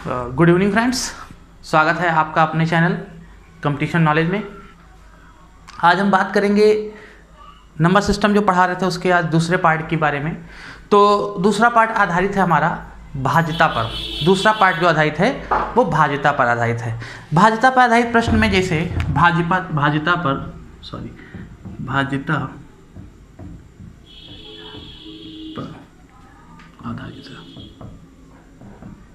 Good evening friends, स्वागत है आपका अपने चैनल कंपटीशन नॉलेज में। आज हम बात करेंगे नंबर सिस्टम जो पढ़ा रहे थे उसके आज दूसरे पार्ट के बारे में। तो दूसरा पार्ट आधारित है हमारा भाज्यता पर। दूसरा पार्ट जो आधारित है वो भाज्यता पर आधारित है। भाज्यता पर आधारित प्रश्न में जैसे भाज्यता पर आधारित है,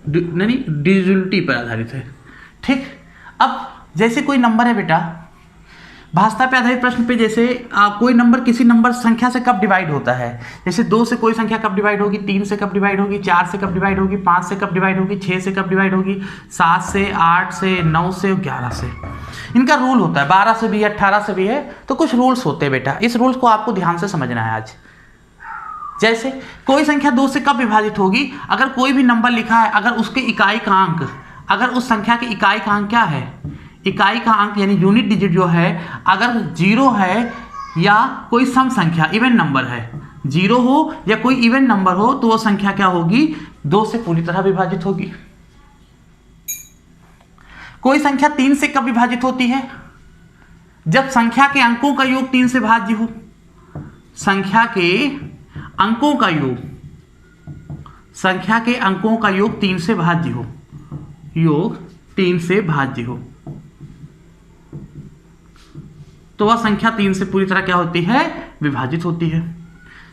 नहीं डिविजिबिलिटी पर आधारित है। ठीक, अब जैसे कोई नंबर है बेटा, भाज्यता पे आधारित प्रश्न पे जैसे कोई नंबर किसी नंबर संख्या से कब डिवाइड होता है, जैसे 2 से कोई संख्या कब डिवाइड होगी, 3 से कब डिवाइड होगी, 4 से कब डिवाइड होगी, 5 से कब डिवाइड होगी, 6 से कब डिवाइड होगी, 7 से, 8 से, 9 से, 11 से। इनका रूल होता है, 12 से भी है, 18 से भी है। तो कुछ रूल्स होते हैं बेटा, इस रूल्स को आपको ध्यान से समझना है आज। जैसे कोई संख्या 2 से कब विभाजित होगी, अगर कोई भी नंबर लिखा है, अगर उसके इकाई का अंक, अगर उस संख्या के इकाई का अंक क्या है, इकाई का अंक यानी यूनिट डिजिट जो है, अगर 0 है या कोई सम संख्या इवन नंबर है, 0 हो या कोई इवन नंबर हो, तो वो संख्या क्या होगी, 2 से पूरी तरह विभाजित होगी। कोई संख्या 3 से कब विभाजित होती है, जब संख्या के अंकों का योग 3 से भाज्य हो। संख्या के अंकों का योग, संख्या के अंकों का योग 3 से भाज्य हो, योग 3 से भाज्य हो, तो वह संख्या 3 से पूरी तरह क्या होती है, विभाजित होती है।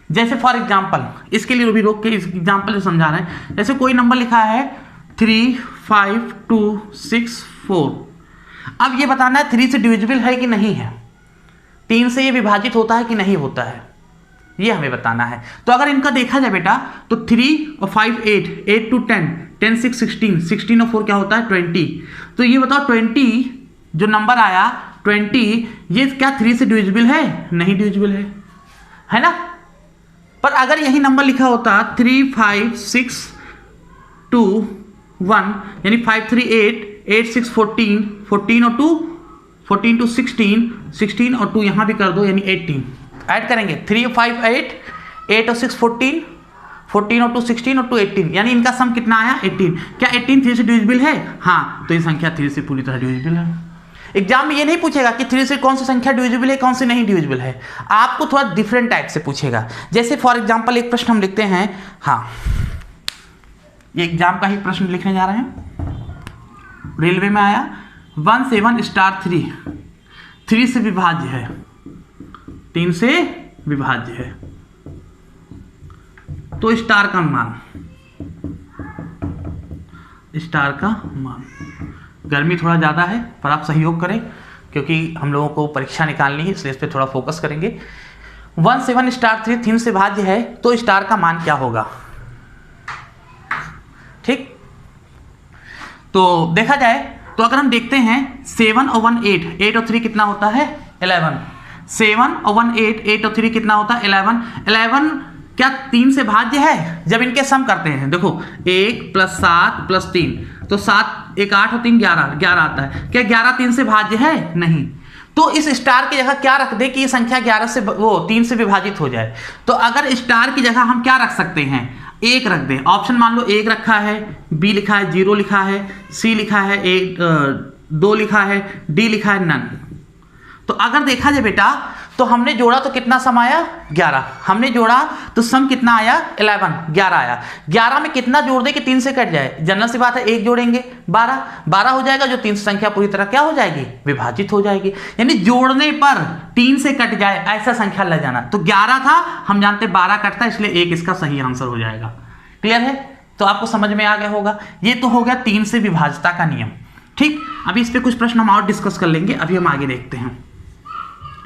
जैसे फॉर एग्जांपल, इसके लिए भी रोक के इस एग्जांपल से समझा रहे हैं। जैसे कोई नंबर लिखा है 3, 5, 2, 6, 4। अब ये बताना है 3 से डिविजिबल है कि नहीं है, 3 से ये विभाजित होता है कि नहीं होता है, ये हमें बताना है। तो अगर इनका देखा जाए बेटा, तो 3 और 5 8, 8 to 10, 10 6 16, 16 और 4 क्या होता है 20। तो ये बताओ 20 जो नंबर आया 20, ये क्या 3 से डिविजिबल है, नहीं डिविजिबल है ना। पर अगर यही नंबर लिखा होता 3 5 6 2 1, यानी 5 3 8, 8 6 14, 14 और 2 14 to 16, 16 और 2 यहां भी कर दो, यानी 18 ऐड करेंगे। 3 5 8, 8 और 6 14, 14 और 2 16 और 2 18, यानी इनका सम कितना आया 18। क्या 18 3 से डिविजिबल है, हाँ, तो ये संख्या 3 से पूरी तरह डिविजिबल है। एग्जाम में ये नहीं पूछेगा कि 3 से कौन सी संख्या डिविजिबल है, कौन सी नहीं डिविजिबल है, आपको थोड़ा डिफरेंट टाइप से पूछेगा। जैसे फॉर एग्जांपल एक प्रश्न हम लिखते हैं, हाँ, ये एग्जाम का ही प्रश्न लिखने जा रहे हैं। रेलवे में आया 17*3, 3 से विभाज्य है, 3 से विभाज्य है, तो स्टार का मान, स्टार का मान। गर्मी थोड़ा ज़्यादा है पर आप सहयोग करें, क्योंकि हम लोगों को परीक्षा निकालनी है, इसलिए इस पर थोड़ा फोकस करेंगे। 17*3 3 से भाज्य है, तो स्टार का मान क्या होगा। ठीक, तो देखा जाए तो अगर हम देखते हैं 7 और 1 8, 8 और 3 कितना होता है 11। 7 और 1 8, 8 और 3 कितना होता है 11। 11 क्या 3 से भाज्य है, जब इनके सम करते हैं, देखो 1 + 7 + 3, तो 7 1 8 और 3 11, 11 आता है। क्या 11 3 से भाज्य है, नहीं। तो इस स्टार की जगह क्या रख दे कि ये संख्या 11 से 3 से विभाजित हो जाए। तो अगर स्टार की जगह हम क्या रख सकते हैं, 1 रख दें। ऑप्शन मान लो 1 रखा है, बी लिखा है 0 लिखा है, सी लिखा है 2 लिखा है, डी लिखा है नन। तो अगर देखा जाए बेटा, तो हमने जोड़ा तो कितना सम आया 11, हमने जोड़ा तो सम कितना आया 11 आया। 11 में कितना जोड़ दे कि 3 से कट जाए, जनरल सी बात है, 1 जोड़ेंगे 12 हो जाएगा, जो 3 संख्या पूरी तरह क्या हो जाएगी, विभाजित हो जाएगी। यानी जोड़ने पर 3 से कट जाए ऐसा संख्या ले जाना। तो 11 था, हम जानते 12 कटता, इसलिए 1 इसका सही आंसर हो जाएगा। क्लियर है, तो आपको समझ में आ गया होगा। ये तो हो गया 3 से विभाज्यता का नियम। ठीक, अभी इस पे कुछ प्रश्न हम और डिस्कस कर लेंगे, अभी हम आगे देखते हैं।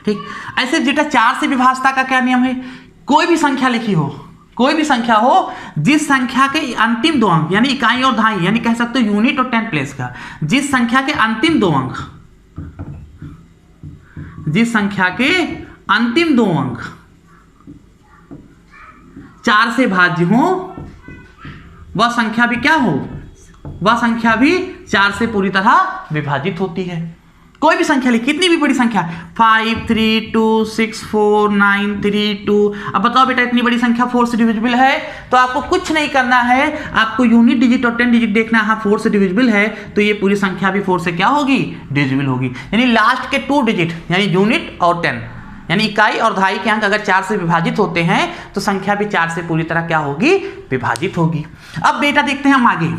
ठीक, ऐसे बेटा 4 से विभाज्यता का क्या नियम है, कोई भी संख्या लिखी हो, कोई भी संख्या हो, जिस संख्या के अंतिम 2 अंक, यानी इकाई और दहाई, यानी कह सकते हो यूनिट और 10 प्लेस का, जिस संख्या के अंतिम 2 अंक, जिस संख्या के अंतिम 2 अंक 4 से भाज्य हो, वह संख्या भी क्या हो, वह संख्या भी 4 से पूरी तरह विभाजित होती है। कोई भी संख्या लिखिए, कितनी भी बड़ी संख्या, 5 3 2 6 4 9 3 2। अब बताओ बेटा इतनी बड़ी संख्या 4 से डिविजिबल है, तो आपको कुछ नहीं करना है, आपको यूनिट डिजिट और 10 डिजिट देखना है। 4 से डिविजिबल है तो ये पूरी संख्या भी 4 से क्या होगी, डिविजिबल होगी। यानी लास्ट के 2 डिजिट यानी यूनिट और 10 यानी इकाई और दहाई के अंक अगर 4 से विभाजित होते हैं तो संख्या भी 4 से पूरी तरह क्या होगी, विभाजित होगी। अब बेटा देखते हैं हम आगे,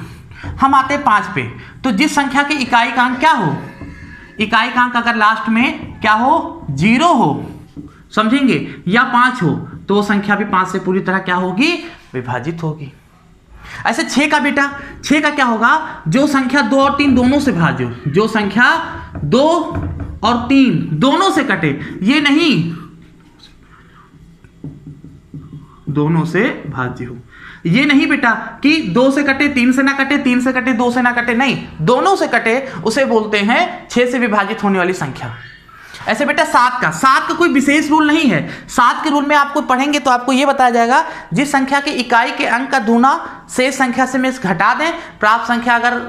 हम आते हैं 5 पे। तो जिस संख्या के इकाई का अंक क्या हो, इकाई का अंक अगर लास्ट में क्या हो, 0 हो, समझेंगे, या 5 हो, तो वो संख्या भी 5 से पूरी तरह क्या होगी, विभाजित होगी। ऐसे 6 का बेटा, 6 का क्या होगा, जो संख्या 2 और 3 दोनों से भाज्य हो, जो संख्या 2 और 3 दोनों से कटे, ये नहीं दोनों से भाज्य हो, ये नहीं बेटा कि 2 से कटे 3 से ना कटे, 3 से कटे 2 से ना कटे, नहीं, दोनों से कटे, उसे बोलते हैं 6 से विभाजित होने वाली संख्या। ऐसे बेटा 7 का कोई विशेष रूल नहीं है। 7 के रूल में आपको पढ़ेंगे तो आपको यह बताया जाएगा, जिस संख्या के इकाई के अंक का दूना शेष संख्या से में घटा दें, प्राप्त संख्या अगर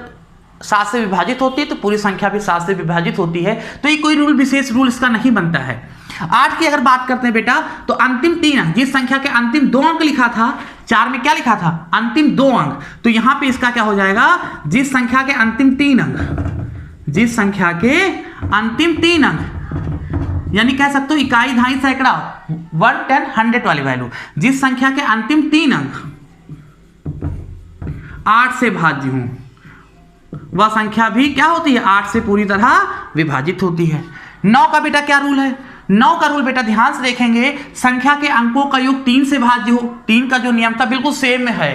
7 से विभाजित होती है तो पूरी संख्या भी 7 से विभाजित होती है। तो ये कोई रूल, विशेष रूल इसका नहीं बनता है। 8 की अगर बात करते हैं बेटा, तो अंतिम 3 अंक, जिस संख्या के अंतिम 2 अंक लिखा था, 4 में क्या लिखा था, अंतिम 2 अंक, तो यहां पे इसका क्या हो जाएगा, जिस संख्या के अंतिम 3 अंक, जिस संख्या के अंतिम 3 अंक, यानी कह सकते हो इकाई, दहाई, सैकड़ा, 1 10 100 वाली वैल्यू, जिस संख्या के अंतिम 3 अंक 8 से भाज्य हूं, वह संख्या भी क्या होती है, 8 से पूरी तरह विभाजित होती है। 9 का बेटा क्या रूल है, 9 का रूल बेटा ध्यान से देखेंगे, संख्या के अंकों का योग 3 से भाज्य हो, 3 का जो नियम था बिल्कुल सेम है।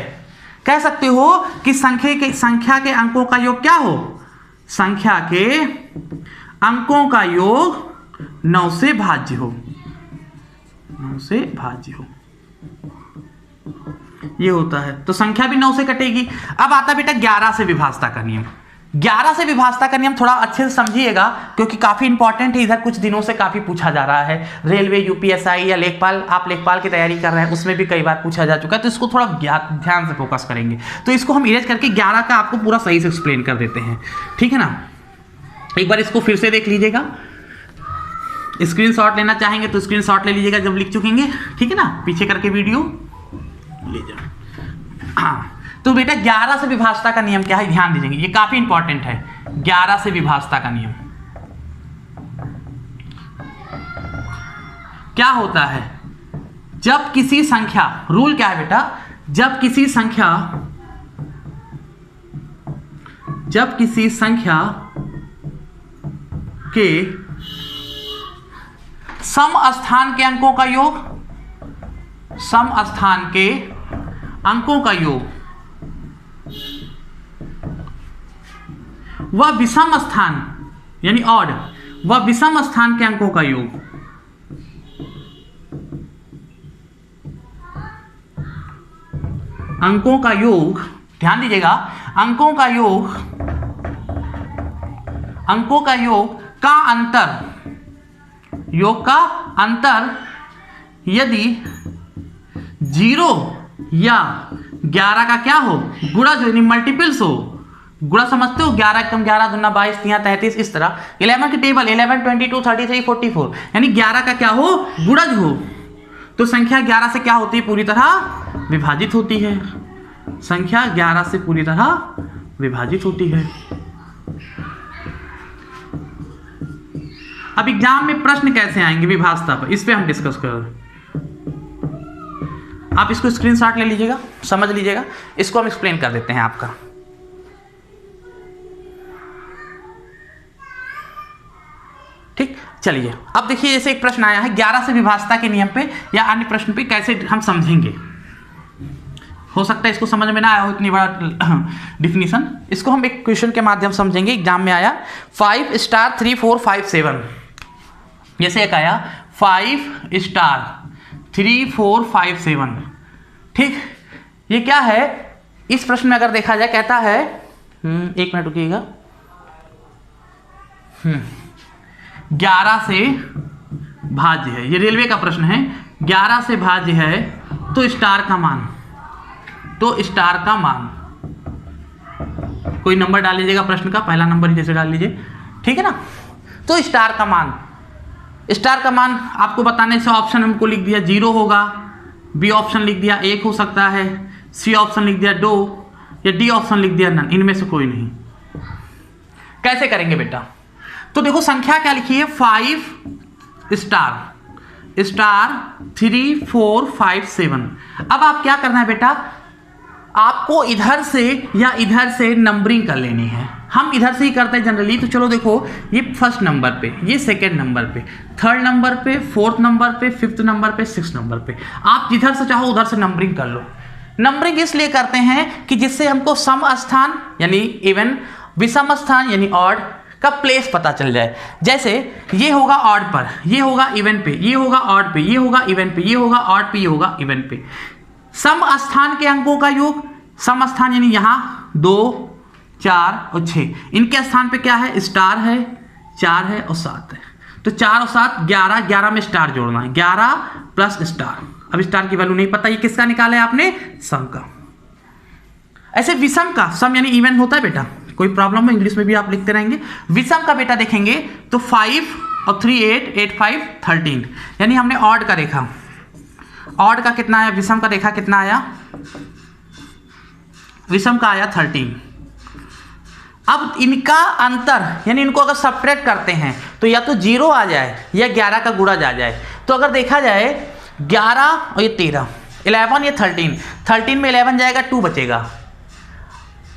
कह सकते हो कि संख्या के अंकों का योग क्या हो, संख्या के अंकों का योग 9 से भाज्य हो, 9 से भाज्य हो, ये होता है, तो संख्या भी 9 से कटेगी। अब आता बेटा 11 से विभाजता का नियम। 11 से विभाजता का नियम थोड़ा अच्छे से समझिएगा, क्योंकि काफी इंपॉर्टेंट है, इधर कुछ दिनों से काफी पूछा जा रहा है। रेलवे, यूपीएसआई या लेखपाल, आप लेखपाल की तैयारी कर रहे हैं, उसमें भी कई बार पूछा जा चुका है, तो इसको थोड़ा ध्यान से फोकस करेंगे। तो इसको हम इरेज करके 11 का आपको पूरा सही से एक्सप्लेन कर देते हैं, ठीक है ना। एक बार इसको फिर से देख लीजिएगा, स्क्रीनशॉट लेना चाहेंगे तो स्क्रीनशॉट ले लीजिएगा जब लिख चुकेंगे, ठीक है ना, पीछे करके वीडियो लीजिए। हाँ, तो बेटा 11 से विभाजता का नियम क्या है, ध्यान दीजिएगा, ये काफी इंपॉर्टेंट है। 11 से विभाजता का नियम क्या होता है, जब किसी संख्या, रूल क्या है बेटा, जब किसी संख्या के सम स्थान के अंकों का योग, सम स्थान के अंकों का योग वह विषम स्थान यानी ऑड, वह विषम स्थान के अंकों का योग अंकों का योग, ध्यान दीजिएगा, अंकों का योग का अंतर, योग का अंतर यदि 0 या 11 का क्या हो, गुणज यानी मल्टीपल्स हो। गुणा समझते हो, 11 एकदम 11 दूना 22 3 33, इस तरह 11 की टेबल 11 22 33 44, यानी 11 का क्या हो, गुणज हो, तो संख्या 11 से क्या होती है, पूरी तरह विभाजित होती है। संख्या 11 से पूरी तरह विभाजित होती है। अब एग्जाम में प्रश्न कैसे आएंगे विभाजता पर, इस पे हम डिस्कस कर, आप इसको स्क्रीनशॉट ले लीजिएगा, समझ लीजिएगा, इसको हम एक्सप्लेन कर देते हैं आपका। ठीक, चलिए अब देखिए, जैसे एक प्रश्न आया है 11 से विभाजता के नियम पे या अन्य प्रश्न पे कैसे हम समझेंगे। हो सकता है इसको समझ में ना आया हो इतनी बड़ा डिफिनीशन, इसको हम एक क्वेश्चन के माध्यम से समझेंगे। एग्जाम में आया 5 स्टार 3 4 5 7, जैसे एक आया 5 स्टार 3 4 5 7, ठीक, ये क्या है, इस प्रश्न में अगर देखा जाए कहता है, एक मिनट रुकिएगा, 11 से भाज्य है, ये रेलवे का प्रश्न है, 11 से भाज्य है तो स्टार का मान, तो स्टार का मान, कोई नंबर डाल लीजिएगा प्रश्न का, पहला नंबर ही जैसे डाल लीजिए, ठीक है ना। तो स्टार का मान आपको बताने से ऑप्शन हमको लिख दिया 0 होगा, बी ऑप्शन लिख दिया 1 हो सकता है, सी ऑप्शन लिख दिया 2 या डी ऑप्शन लिख दिया नन, इनमें से कोई नहीं। कैसे करेंगे बेटा? तो देखो संख्या क्या लिखी है 5 स्टार 3 4 5 7। अब आप क्या करना है बेटा, आपको इधर से या इधर से नंबरिंग कर लेनी है। हम इधर से ही करते हैं जनरली। तो चलो देखो, ये फर्स्ट नंबर पे, ये सेकंड नंबर पे, थर्ड नंबर पे, फोर्थ नंबर पे, फिफ्थ नंबर पे, सिक्स नंबर पे, आप जिधर से चाहो उधर से नंबरिंग कर लो। नंबरिंग इसलिए करते हैं कि जिससे हमको सम स्थान यानी इवन, विषम स्थान यानी ऑड का प्लेस पता चल जाए। जैसे ये होगा ऑड पर, ये होगा इवन पे, ये होगा ऑड पे, ये होगा इवन पे, ये होगा ऑड पे, ये होगा इवन पे। सम स्थान के अंकों का योग, सम स्थान यानी यहां 2 4 और 6, इनके स्थान पे क्या है, स्टार है, 4 है और 7 है। तो 4 और 7 11, 11 में स्टार जोड़ना है, 11 प्लस स्टार। अब स्टार की वैल्यू नहीं पता, ये किसका निकाला है आपने, सम का। ऐसे विषम का, सम यानी इवन होता है बेटा, कोई प्रॉब्लम है, इंग्लिश में भी आप लिखते रहेंगे। विषम का बेटा देखेंगे तो 5 और 3 8, 8 5 13, यानी हमने ऑड का देखा, ऑड का कितना आया, विषम का देखा कितना आया, विषम का आया 13। अब इनका अंतर यानी इनको अगर सब्ट्रैक्ट करते हैं तो या तो 0 आ जाए या 11 का गुणज आ जाए। तो अगर देखा जाए 11 और ये 13, 11 ये 13 में 11 जाएगा, 2 बचेगा।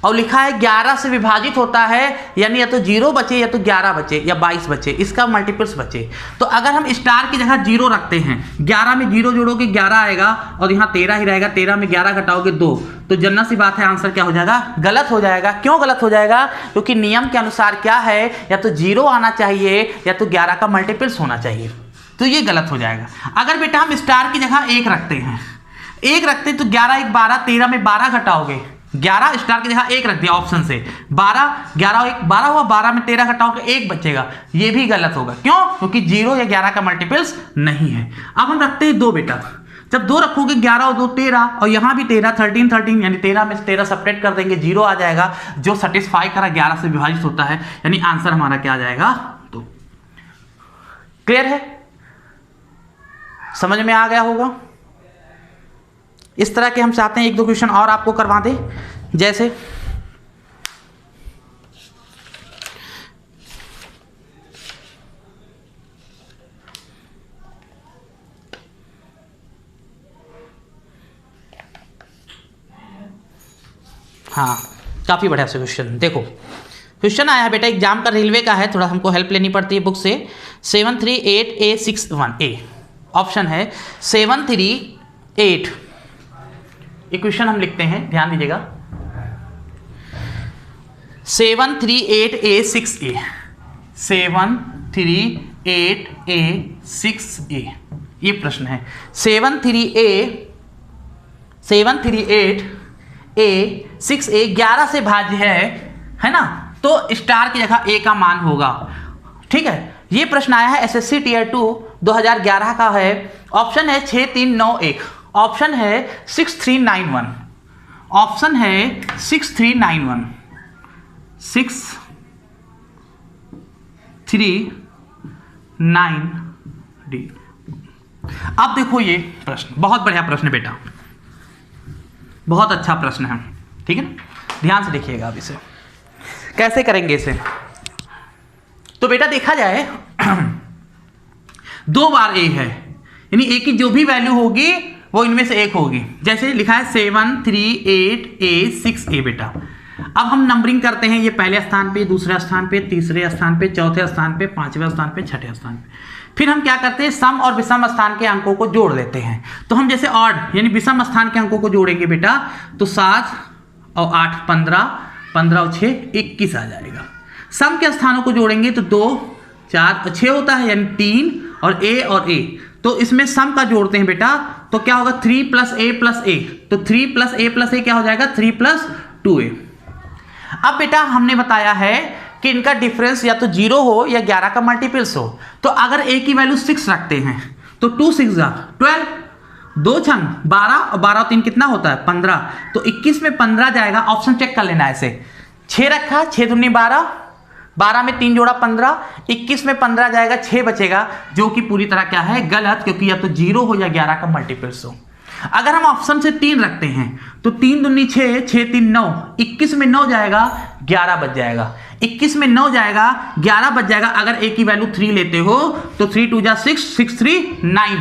और लिखा है 11 से विभाजित होता है, यानी या तो 0 बचे या तो 11 बचे या 22 बचे, इसका मल्टीपल्स बचे। तो अगर हम स्टार की जगह 0 रखते हैं, 11 में 0 जोड़ोगे 11 आएगा और यहाँ 13 ही रहेगा, 13 में 11 घटाओगे 2, तो जन्नत सी बात है आंसर क्या हो जाएगा, गलत हो जाएगा। क्यों गलत हो जाएगा? क्योंकि नियम के अनुसार क्या है, या तो 0 आना चाहिए या तो 11 का मल्टीपल्स होना चाहिए, तो ये गलत हो जाएगा। अगर बेटा हम स्टार की जगह 1 रखते हैं, 1 रखते तो 11 1 12, 13 में 12 घटाओगे, 11 स्टार की जगह 1 रख दिया ऑप्शन से, 12 11 1 12 हुआ, 12 में 13 घटाओगे 1 बचेगा, ये भी गलत होगा। क्यों? क्योंकि 0 या 11 का मल्टीपल्स नहीं है। अब हम रखते हैं 2 बेटा, जब 2 रखोगे 11 और 2 13, और यहां भी 13 13 13, यानी 13 में 13 सब्ट्रैक्ट कर देंगे, 0 आ जाएगा, जो सेटिस्फाई करा 11 से विभाजित होता है, यानी आंसर हमारा क्या आ जाएगा, 2। क्लियर है? समझ में आ गया होगा। इस तरह के हम चाहते हैं 1-2 क्वेश्चन और आपको करवा दें। जैसे हाँ, काफी बढ़िया से क्वेश्चन देखो। क्वेश्चन आया है बेटा एग्जाम का, रेलवे का है, थोड़ा हमको हेल्प लेनी पड़ती है बुक से। 738A61A ऑप्शन है 738। इक्वेशन हम लिखते हैं, ध्यान दीजिएगा, 738A6A, 738A6A, ये प्रश्न है। 738A6A 11 से भाज्य है ना, तो स्टार की जगह A का मान होगा। ठीक है, ये प्रश्न आया है SSC Tier 2 2011 का है। ऑप्शन है 6391, ऑप्शन है 6391, ऑप्शन है 6391, 639D। अब देखो ये प्रश्न बहुत बढ़िया प्रश्न है बेटा, बहुत अच्छा प्रश्न है, ठीक है ना, ध्यान से देखिएगा। अब इसे कैसे करेंगे इसे, तो बेटा देखा जाए 2 बार A है, यानी A की जो भी वैल्यू होगी वो इनमें से एक होगी। जैसे लिखा है 738A6A बेटा। अब हम नंबरिंग करते हैं, ये पहले स्थान पे, दूसरे स्थान पे, तीसरे स्थान पे, चौथे स्थान पे, पांचवें स्थान पे, छठे स्थान पे। फिर हम क्या करते हैं, सम और विषम स्थान के अंकों को जोड़ देते हैं। तो हम जैसे ऑड यानी विषम स्थान के अंकों को जोड़ेंगे बेटा, तो 7 और 8 15, 15 और 6 21 आ जाएगा। सम के स्थानों को जोड़ेंगे तो 2 4 और 6 होता है, यानी 3 और A। तो इसमें सम का जोड़ते हैं बेटा, तो क्या होगा 3 + A + A, तो 3 + A + A क्या हो जाएगा 3 + 2A। अब बेटा हमने बताया है कि इनका डिफरेंस या तो 0 हो या 11 का मल्टीपल्स हो। तो अगर A की वैल्यू 6 रखते हैं तो 2 6 12, 2 छंग 12 और 12 और 3 कितना होता है 15, तो 21 में 15 जाएगा। ऑप्शन चेक कर लेना ऐसे, 6 रखा, 6 दूनी 12, 12 में 3 जोड़ा 15, 21 में 15 जाएगा, 6 बचेगा, जो कि पूरी तरह क्या है, गलत, क्योंकि या तो 0 हो या 11 का मल्टीपल्स हो। अगर हम ऑप्शन से 3 रखते हैं तो 3 दूनी 6, 6 3 9, 21 में 9 जाएगा, 11 बच जाएगा, 21 में 9 जाएगा, 11 बच जाएगा। अगर a की वैल्यू 3 लेते हो तो 3 2 जा 6, 6 3 9,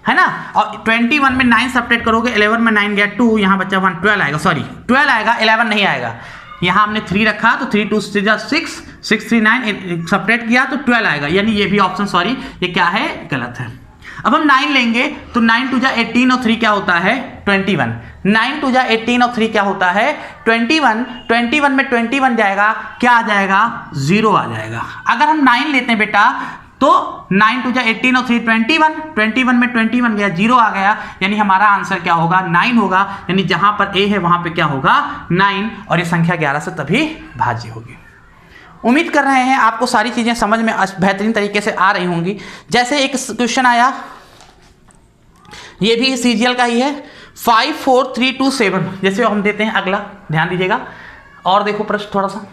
है ना। और 21 में 9 सब्ट्रैक्ट करोगे, 11 में 9 गया 2, यहां बच्चा 1, 12 आएगा, सॉरी 12 आएगा, 11 नहीं आएगा। यहां हमने 3 रखा तो 3 2 जा 6, 6 3 9 सब्ट्रैक्ट किया तो 12 आएगा, यानी ये भी ऑप्शन, सॉरी ये क्या है, गलत है। अब हम 9 लेंगे तो 9 2 जा 18 और 3 क्या होता है, 21। 9 2 जा 18 और 3 क्या होता है, 21। 21 में 21 जाएगा, क्या आ जाएगा, 0 आ जाएगा। अगर हम 9 लेते हैं बेटा तो 9 2 जा 18 और 3 21, 21 में 21 गया, 0 आ गया, यानी हमारा आंसर क्या होगा, 9 होगा। यानी जहां पर a है वहां पे क्या होगा, 9, और ये संख्या 11 से तभी भाज्य होगी। उम्मीद कर रहे हैं आपको सारी चीजें समझ में बेहतरीन तरीके से आ रही होंगी। जैसे एक क्वेश्चन आया, ये भी सीजीएल का ही है, 5 4 3 2 7, जैसे हम देते हैं अगला, ध्यान दीजिएगा और देखो प्रश्न थोड़ा सा।